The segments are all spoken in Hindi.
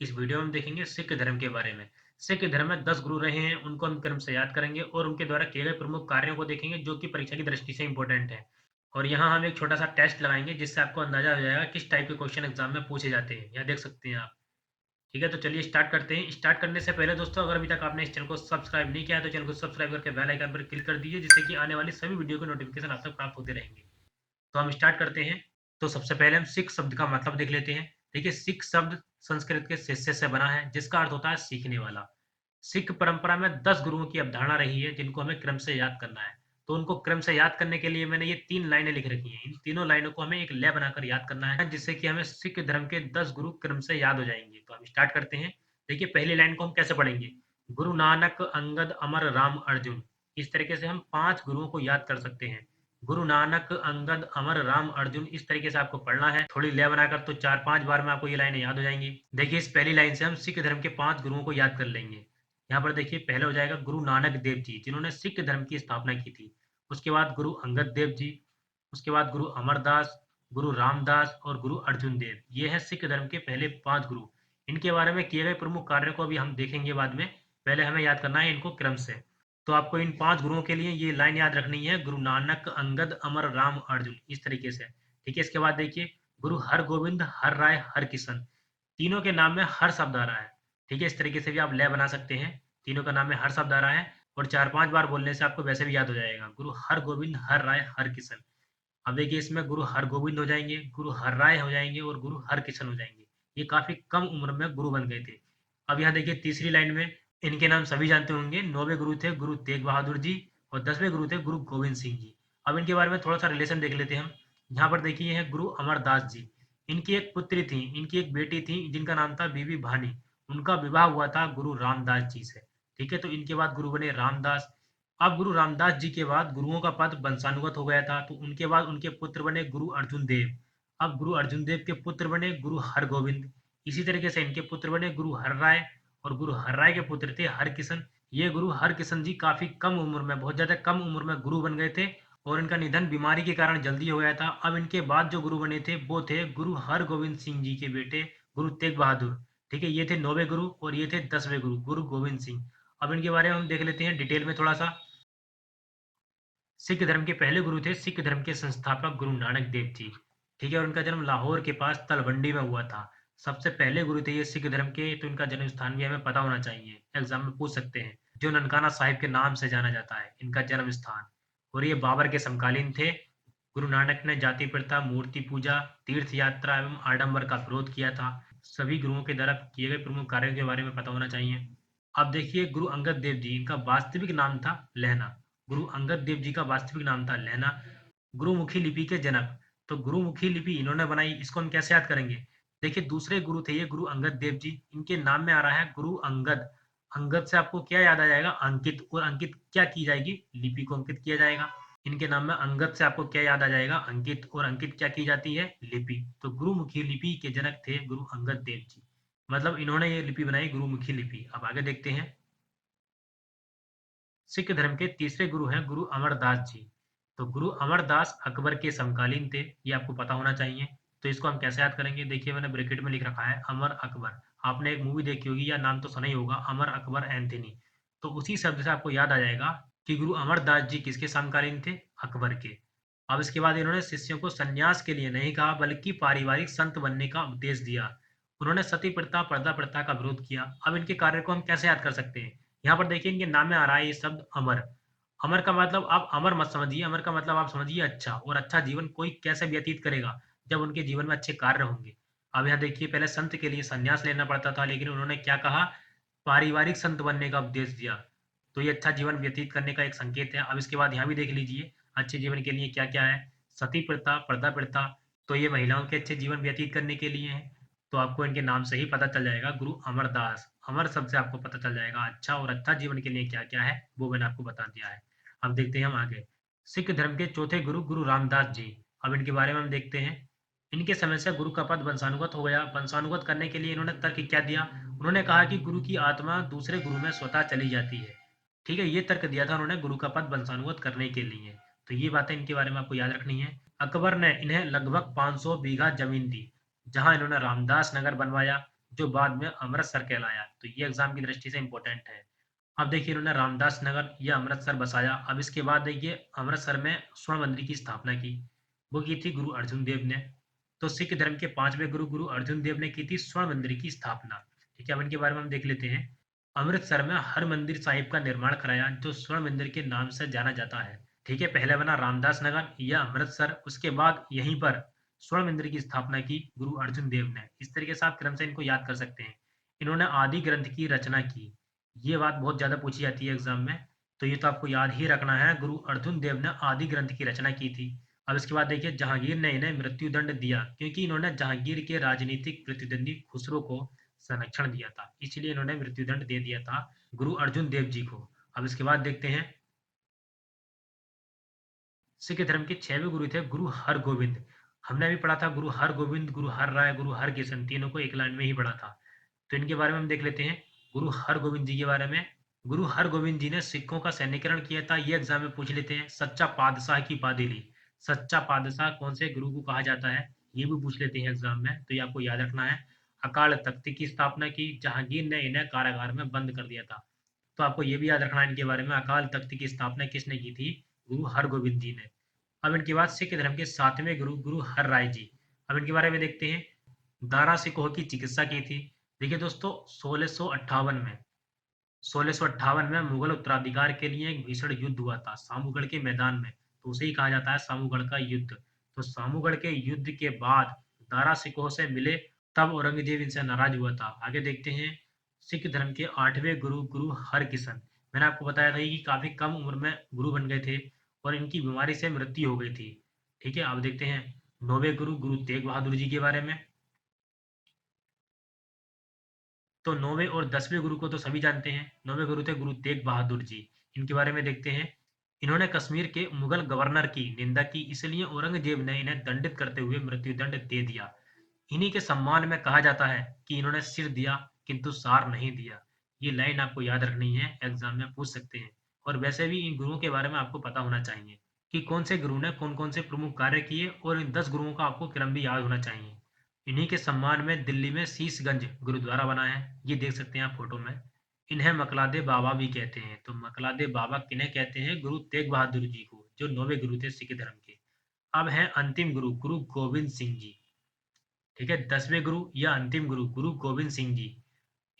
इस वीडियो में हम देखेंगे सिख धर्म के बारे में। सिख धर्म में 10 गुरु रहे हैं, उनको हम क्रम से याद करेंगे और उनके द्वारा किए गए प्रमुख कार्यों को देखेंगे जो कि परीक्षा की दृष्टि से इंपॉर्टेंट है। और यहाँ हम एक छोटा-सा टेस्ट लगाएँगे जिससे आपको अंदाज़ा हो जाएगा किस टाइप के क्वेश्चन एग्ज़ाम में पूछे जाते हैं। यहाँ देख सकते हैं आप। ठीक है, तो चलिए स्टार्ट करते हैं। स्टार्ट करने से पहले दोस्तों अगर अभी तक आपने इस चैनल को सब्सक्राइब नहीं किया है तो चैनल को सब्सक्राइब करके बेल आइकन पर क्लिक कर दीजिए जिससे कि आने वाली सभी वीडियो के नोटिफ़िकेशन आप तक प्राप्त होते रहेंगे। तो हम स्टार्ट करते हैं। तो सबसे पहले हम सिख शब्द का मतलब देख लेते हैं। देखिए सिख शब्द संस्कृत के शिष्य से बना है जिसका अर्थ होता है सीखने वाला। सिख परंपरा में 10 गुरुओं की अवधारणा रही है जिनको हमें क्रम से याद करना है। तो उनको क्रम से याद करने के लिए मैंने ये 3 लाइनें लिख रखी हैं। इन तीनों लाइनों को हमें एक लय बनाकर याद करना है जिससे कि हमें सिख धर्म के 10 गुरु क्रम से याद हो जाएँगे। तो हम स्टार्ट करते हैं। देखिए पहली लाइन को हम कैसे पढ़ेंगे? गुरु नानक, अंगद, अमर, राम, अर्जुन। इस तरीके से हम 5 गुरुओं को याद कर सकते हैं। गुरु नानक, अंगद, अमर, राम, अर्जुन इस तरीके से आपको पढ़ना है। थोड़ी लय बनाकर तो 4-5 बार में आपको ये लाइनें याद हो जाएँगी। देखिए इस पहली लाइन से हम सिख धर्म के 5 गुरुओं को याद कर लेंगे। यहाँ पर देखिए पहले हो जाएगा गुरु नानक देव जी जिन्होंने सिख धर्म की स्थापना की थी। उसके बाद गुरु अंगद देव जी, उसके बाद गुरु अमरदास, गुरु रामदास और गुरु अर्जुन देव। ये हैं सिख धर्म के पहले 5 गुरु। इनके बारे में किए गए प्रमुख कार्यों को अभी हम देखेंगे बाद में। पहले हमें याद करना है इनको क्रम से। तो आपको इन 5 गुरुओं के लिए ये लाइन याद रखनी है, गुरु नानक, अंगद, अमर, राम, अर्जुन इस तरीके से। ठीक है, इसके बाद देखिए गुरु हरगोविंद, हरराय, हरकिशन। तीनों के नाम में हर शब्द आ रहा है। ठीक है, इस तरीके से भी आप लय बना सकते हैं। तीनों का नाम में हर शब्द आ रहा है और 4-5 बार बोलने से आपको वैसे भी याद हो जाएगा। गुरु हरगोविंद, हरराय, हरकिशन। अब देखिए इसमें गुरु हरगोविंद हो जाएँगे, गुरु हरराय हो जाएँगे और गुरु हरकिशन हो जाएँगे। ये काफ़ी कम उम्र में गुरु बन गए थे। अब यहाँ देखिए तीसरी लाइन में इनके नाम सभी जानते होंगे। 9वें गुरु थे गुरु तेग बहादुर जी और 10वें गुरु थे गुरु गोविंद सिंह जी। अब इनके बारे में थोड़ा-सा रिलेशन देख लेते हैं हम। यहाँ पर देखिए है गुरु अमरदास जी। इनकी एक पुत्री थी, इनकी एक बेटी थी जिनका नाम था बीबी भानी। उनका विवाह हुआ था गुरु रामदास जी से। ठीक है, तो इनके बाद गुरु बने रामदास। अब गुरु रामदास जी के बाद गुरुओं का पद वंशानुगत हो गया था, तो उनके बाद उनके पुत्र बने गुरु अर्जुन देव। अब गुरु अर्जुन देव के पुत्र बने गुरु हरगोविंद। इसी तरीके से इनके पुत्र बने गुरु हरराय और गुरु हरराय के पुत्र थे हरकिशन। ये गुरु हरकिशन जी काफ़ी कम उम्र में, बहुत ज़्यादा कम उम्र में गुरु बन गए थे और इनका निधन बीमारी के कारण जल्दी हो गया था। अब इनके बाद जो गुरु बने थे, वो थे गुरु हरगोविंद सिंह जी के बेटे गुरु तेग बहादुर। ठीक है, ये थे 9वें गुरु और ये थे 10वें गुरु, गुरु गोविंद सिंह। अब इनके बारे में हम देख लेते हैं डिटेल में थोड़ा-सा। सिख धर्म के पहले गुरु थे सिख धर्म के संस्थापक गुरु नानक देव जी। ठीक है, और उनका जन्म लाहौर के पास तलवंडी में हुआ था। सबसे पहले गुरु थे ये सिख धर्म के, तो इनका जन्म स्थान भी हमें पता होना चाहिए, एग्जाम में पूछ सकते हैं। जो ननकाना साहिब के नाम से जाना जाता है इनका जन्म स्थान। और ये बाबर के समकालीन थे। गुरु नानक ने जाति प्रथा, मूर्ति पूजा, तीर्थ यात्रा एवं आडंबर का विरोध किया था। सभी गुरुओं के द्वारा किए गए प्रमुख कार्यों के बारे में पता होना चाहिए। अब देखिए गुरु अंगद देव जी, इनका वास्तविक नाम था लहना। गुरु अंगद देव जी का वास्तविक नाम था लहना। गुरुमुखी लिपि के जनक। तो गुरुमुखी लिपि इन्होंने बनाई, इसको हम कैसे याद करेंगे? देखिए दूसरे गुरु थे ये गुरु अंगद देव जी, इनके नाम में आ रहा है गुरु अंगद। अंगद से आपको क्या याद आ जाएगा? अंकित। और अंकित क्या की जाएगी? लिपि को अंकित किया जाएगा। इनके नाम में अंगद से आपको क्या याद आ जाएगा? अंकित। और अंकित क्या की जाती है? लिपि। तो गुरुमुखी लिपि के जनक थे गुरु अंगद देव जी। मतलब इन्होंने ये लिपि बनाई गुरुमुखी लिपि। अब आगे देखते हैं। सिख धर्म के तीसरे गुरु हैं गुरु अमरदास जी। तो गुरु अमरदास अकबर के समकालीन थे, ये आपको पता होना चाहिए। तो इसको हम कैसे याद करेंगे? देखिए मैंने ब्रैकेट में लिख रखा है अमर अकबर। आपने एक मूवी देखी होगी या नाम तो सुना ही होगा, अमर अकबर एंथनी। तो उसी शब्द से आपको याद आ जाएगा कि गुरु अमरदास जी किसके समकालीन थे? अकबर के। अब इसके बाद इन्होंने शिष्यों को संन्यास के लिए नहीं कहा बल्कि पारिवारिक संत बनने का उपदेश दिया। उन्होंने सती प्रथा, पर्दा प्रथा का विरोध किया। अब इनके कार्य को हम कैसे याद कर सकते हैं? यहाँ पर देखिए इनके नाम में आ रहा है ये शब्द अमर। अमर का मतलब आप अमर मत समझिए, अमर का मतलब आप समझिए अच्छा। और अच्छा जीवन कोई कैसे व्यतीत करेगा? जब उनके जीवन में अच्छे कार्य होंगे। अब यहाँ देखिए पहले संत के लिए संन्यास लेना पड़ता था, लेकिन उन्होंने क्या कहा? पारिवारिक संत बनने का उपदेश दिया। तो ये अच्छा जीवन व्यतीत करने का एक संकेत है। अब इसके बाद यहाँ भी देख लीजिए, अच्छे जीवन के लिए क्या-क्या है? सती प्रथा, पर्दा प्रथा, तो ये महिलाओं के अच्छे जीवन व्यतीत करने के लिए है। तो आपको इनके नाम से ही पता चल जाएगा गुरु अमरदास। अमर शब्द से आपको पता चल जाएगा अच्छा, और अच्छा जीवन के लिए क्या-क्या है, वो मैंने आपको बता दिया है। अब देखते हैं हम आगे। सिख धर्म के चौथे गुरु, गुरु रामदास जी। अब इनके बारे में हम देखते हैं। इनके समय से गुरु का पद वंशानुगत हो गया। वंशानुगत करने के लिए इन्होंने तर्क क्या दिया? उन्होंने कहा कि गुरु की आत्मा दूसरे गुरु में स्वतः चली जाती है। ठीक है, ये तर्क दिया था उन्होंने गुरु का पद वंशानुगत करने के लिए। तो ये बातें इनके बारे में आपको याद रखनी है। अकबर ने इन्हें लगभग 500 बीघा जमीन दी, जहाँ इन्होंने रामदास नगर बनवाया। जो बाद में अमृतसर कहलाया। तो ये एग्जाम की दृष्टि से इंपॉर्टेंट है। अब देखिए इन्होंने रामदास नगर या अमृतसर बसाया। अब इसके बाद देखिए अमृतसर में स्वर्ण मंदिर की स्थापना की, वो की थी गुरु अर्जुन देव ने। तो सिख धर्म के 5वें गुरु गुरु अर्जुन देव ने की थी स्वर्ण मंदिर की स्थापना। ठीक है, अब इनके बारे में हम देख लेते हैं। अमृतसर में हर मंदिर साहिब का निर्माण कराया जो स्वर्ण मंदिर के नाम से जाना जाता है। ठीक है, पहले बना रामदास नगर या अमृतसर, उसके बाद यहीं पर स्वर्ण मंदिर की स्थापना की गुरु अर्जुन देव ने। इस तरीके से आप क्रम से इनको याद कर सकते हैं। इन्होंने आदि ग्रंथ की रचना की, ये बात बहुत ज़्यादा पूछी जाती है एग्जाम में, तो ये तो आपको याद ही रखना है। गुरु अर्जुन देव ने आदि ग्रंथ की रचना की थी। अब इसके बाद देखिए जहांगीर ने इन्हें मृत्यु दंड दिया क्योंकि इन्होंने जहांगीर के राजनीतिक प्रतिद्वंदी खुसरो को संरक्षण दिया था, इसलिए इन्होंने मृत्यु दंड दे दिया था गुरु अर्जुन देव जी को। अब इसके बाद देखते हैं सिख धर्म के 6वें गुरु थे गुरु हरगोविंद। हमने अभी पढ़ा था गुरु हरगोविंद, गुरु हर राय, गुरु हरकिशन, तीनों को एक लाइन में ही पढ़ा था। तो इनके बारे में हम देख लेते हैं। गुरु हरगोविंद जी के बारे में, गुरु हरगोविंद जी ने सिखों का सैन्यकरण किया था, ये एग्जाम में पूछ लेते हैं। सच्चा पातशाह की उपाधि ली, सच्चा पातशाह कौन से गुरु को कहा जाता है, ये भी पूछ लेते हैं एग्जाम में, तो ये आपको याद रखना है। अकाल तख्त की स्थापना की, जहांगीर ने इन्हें कारागार में बंद कर दिया था, तो आपको ये भी याद रखना है इनके बारे में। अकाल तख्त की स्थापना किसने की थी, गुरु हरगोविंद जी ने। अब इनके बाद सिख धर्म के 7वें गुरु गुरु हर राय जी। अब इनके बारे में देखते हैं। दारा सिकोह की चिकित्सा की थी। देखिए दोस्तों 1658 में मुगल उत्तराधिकार के लिए एक भीषण युद्ध हुआ था सामूगढ़ के मैदान में, तो उसे ही कहा जाता है सामूगढ़ का युद्ध। तो सामूगढ़ के युद्ध के बाद दारा सिकोह से मिले, तब औरंगजेब इनसे नाराज हुआ था। आगे देखते हैं सिख धर्म के 8वें गुरु गुरु हरकिशन। मैंने आपको बताया था कि काफी कम उम्र में गुरु बन गए थे और इनकी बीमारी से मृत्यु हो गई थी। ठीक है, अब देखते हैं 9वें गुरु गुरु तेग बहादुर जी के बारे में। तो 9वें और 10वें गुरु को तो सभी जानते हैं। 9वें गुरु थे गुरु तेग बहादुर जी। इनके बारे में देखते हैं। इन्होंने कश्मीर के मुगल गवर्नर की निंदा की, इसलिए औरंगजेब ने इन्हें दंडित करते हुए मृत्युदंड दे दिया। इन्हीं के सम्मान में कहा जाता है कि इन्होंने सिर दिया किंतु सार नहीं दिया। ये लाइन आपको याद रखनी है, एग्जाम में पूछ सकते हैं। और वैसे भी इन गुरुओं के बारे में आपको पता होना चाहिए कि कौन से गुरु ने कौन-कौन से प्रमुख कार्य किए, और इन 10 गुरुओं का आपको क्रम भी याद होना चाहिए। इन्हीं के सम्मान में दिल्ली में शीशगंज गुरुद्वारा बना है, ये देख सकते हैं आप फोटो में। इन्हें मकलादे बाबा भी कहते हैं। तो मकलादे बाबा किन्हें कहते हैं, गुरु तेग बहादुर जी को, जो 9वें गुरु थे सिख धर्म के। अब हैं अंतिम गुरु गुरु गोविंद सिंह जी। ठीक है, 10वें गुरु या अंतिम गुरु गुरु गोविंद सिंह जी।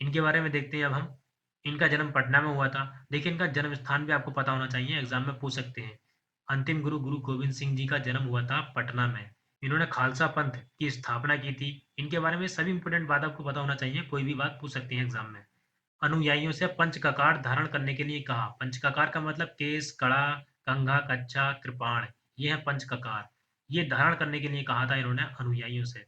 इनके बारे में देखते हैं अब हम। इनका जन्म पटना में हुआ था। देखिए इनका जन्म स्थान भी आपको पता होना चाहिए, एग्जाम में पूछ सकते हैं। अंतिम गुरु गुरु गोविंद सिंह जी का जन्म हुआ था पटना में। इन्होंने खालसा पंथ की स्थापना की थी। इनके बारे में सभी इंपोर्टेंट बात आपको पता होना चाहिए, कोई भी बात पूछ सकते हैं एग्जाम में। अनुयायियों से पंचककार धारण करने के लिए कहा। पंचककार का मतलब केस, कड़ा, कंघा, कच्छा, कृपाण, ये है पंचककार। ये धारण करने के लिए कहा था इन्होंने अनुयायियों से।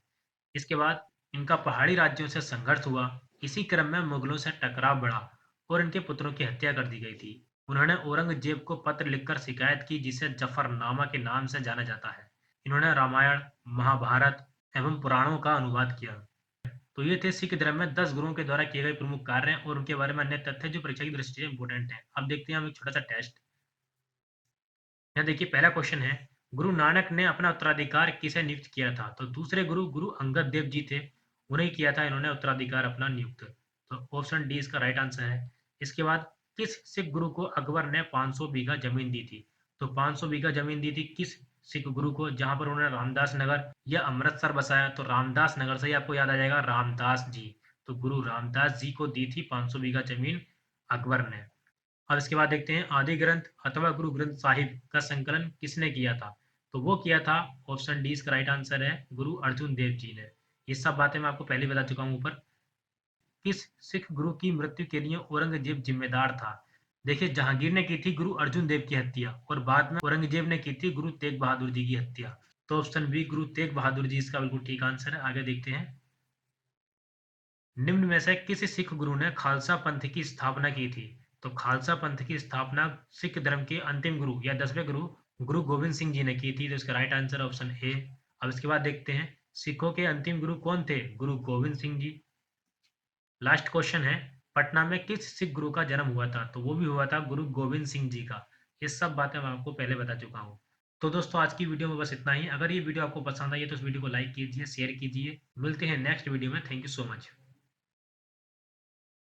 इसके बाद इनका पहाड़ी राज्यों से संघर्ष हुआ। इसी क्रम में मुगलों से टकराव बढ़ा और इनके पुत्रों की हत्या कर दी गई थी। उन्होंने औरंगजेब को पत्र लिखकर शिकायत की, जिसे जफरनामा के नाम से जाना जाता है। इन्होंने रामायण, महाभारत एवं पुराणों का अनुवाद किया। तो ये थे सिख धर्म में 10 गुरुओं के द्वारा किए गए प्रमुख कार्य और उनके बारे में अन्य तथ्य जो परीक्षा की दृष्टि से इंपोर्टेंट है। अब देखते हैं हम एक छोटा सा टेस्ट। यहाँ देखिए पहला क्वेश्चन है, गुरु नानक ने अपना उत्तराधिकार किसे नियुक्त किया था। तो दूसरे गुरु गुरु अंगद देव जी थे, उन्हें किया था इन्होंने उत्तराधिकार अपना नियुक्त। तो ऑप्शन डी इसका राइट आंसर है। इसके बाद किस सिख गुरु को अकबर ने 500 बीघा जमीन दी थी। तो 500 बीघा जमीन दी थी किस सिख गुरु को, जहां पर उन्होंने रामदास नगर या अमृतसर बसाया। तो रामदास नगर से ही आपको याद आ जाएगा रामदास जी। तो गुरु रामदास जी को दी थी 500 बीघा जमीन अकबर ने। अब इसके बाद देखते हैं आदि ग्रंथ अथवा गुरु ग्रंथ साहिब का संकलन किसने किया था। तो वो किया था, ऑप्शन डी इसका राइट आंसर है, गुरु अर्जुन देव जी ने। ये सब बातें मैं आपको पहले बता चुका हूँ ऊपर। किस सिख गुरु की मृत्यु के लिए औरंगजेब जिम्मेदार था। देखिए जहांगीर ने की थी गुरु अर्जुन देव की हत्या और बाद में औरंगजेब ने की थी गुरु तेग बहादुर जी की हत्या। तो ऑप्शन बी गुरु तेग बहादुर जी इसका बिल्कुल ठीक आंसर है। आगे देखते हैं, निम्न में से किस सिख गुरु ने खालसा पंथ की स्थापना की थी। तो खालसा पंथ की स्थापना सिख धर्म के अंतिम गुरु या 10वें गुरु गुरु गोविंद सिंह जी ने की थी। तो इसका राइट आंसर ऑप्शन ए। अब इसके बाद देखते हैं सिखों के अंतिम गुरु कौन थे, गुरु गोविंद सिंह जी। लास्ट क्वेश्चन है, पटना में किस सिख गुरु का जन्म हुआ था। तो वो भी हुआ था गुरु गोविंद सिंह जी का। ये सब बातें मैं आपको पहले बता चुका हूँ। तो दोस्तों आज की वीडियो में बस इतना ही। अगर ये वीडियो आपको पसंद आई है तो इस वीडियो को लाइक कीजिए, शेयर कीजिए। मिलते हैं नेक्स्ट वीडियो में। Thank you so much.